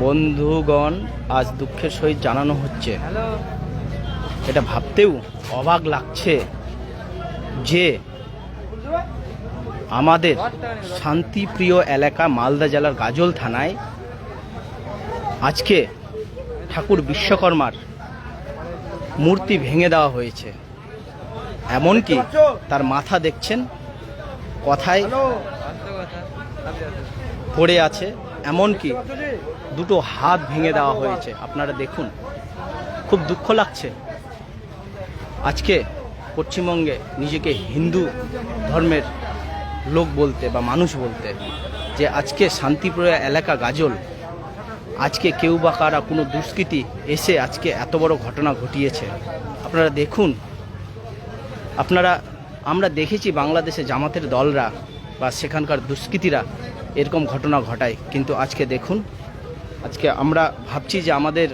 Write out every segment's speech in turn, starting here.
বন্ধুগণ, আজ দুঃখের সহিত জানানো হচ্ছে, এটা ভাবতেও অবাক লাগছে যে আমাদের শান্তিপ্রিয় এলাকা মালদা জেলার গাজল থানায় আজকে ঠাকুর বিশ্বকর্মার মূর্তি ভেঙে দেওয়া হয়েছে। এমনকি তার মাথা দেখছেন কথায় পড়ে আছে, এমনকি দুটো হাত ভেঙে দেওয়া হয়েছে। আপনারা দেখুন, খুব দুঃখ লাগছে। আজকে পশ্চিমবঙ্গে নিজেকে হিন্দু ধর্মের লোক বলতে বা মানুষ বলতে, যে আজকে শান্তিপ্রিয় এলাকা গাজল, আজকে কেউ বা কারা কোনো দুষ্কৃতী এসে আজকে এত বড় ঘটনা ঘটিয়েছে। আপনারা দেখুন, আমরা দেখেছি বাংলাদেশে জামাতের দলরা বা সেখানকার দুষ্কৃতীরা এরকম ঘটনা ঘটায়, কিন্তু আজকে দেখুন, আজকে আমরা ভাবছি যে আমাদের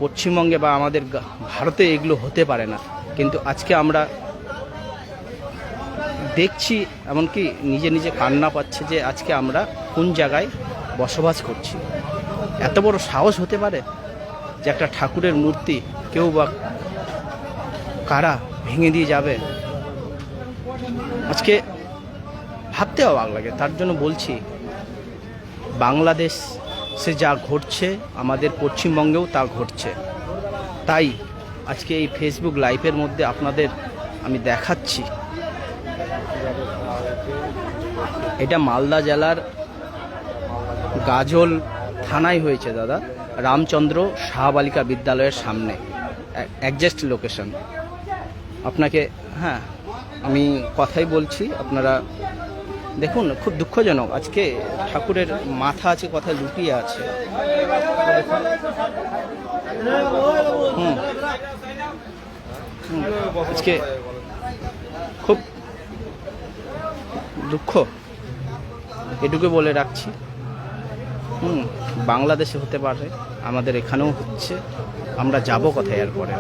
পশ্চিমবঙ্গে বা আমাদের ভারতে এগুলো হতে পারে না, কিন্তু আজকে আমরা দেখছি, এমনকি নিজে নিজে কান্না পাচ্ছে যে আজকে আমরা কোন জায়গায় বসবাস করছি। এত বড় সাহস হতে পারে যে একটা ঠাকুরের মূর্তি কেউ বা কারা ভেঙে দিয়ে যাবে। আজকে ভাবতে অবাক লাগে। তার জন্য বলছি, বাংলাদেশে যা ঘটছে আমাদের পশ্চিমবঙ্গেও তা ঘটছে। তাই আজকে এই ফেসবুক লাইভের মধ্যে আপনাদের আমি দেখাচ্ছি, এটা মালদা জেলার গাজল থানায় হয়েছে দাদা, রামচন্দ্র সাহা বালিকা বিদ্যালয়ের সামনে, একজাস্ট লোকেশন। আপনাকে আমি কথাই বলছি, আপনারা দেখুন। খুব দুঃখজনক, আজকে ঠাকুরের মাথা আছে কথায় লুকিয়ে আছে। আজকে খুব দুঃখ, এটুকু বলে রাখছি। বাংলাদেশে হতে পারে, আমাদের এখানেও হচ্ছে, আমরা যাব কোথায় এরপরে।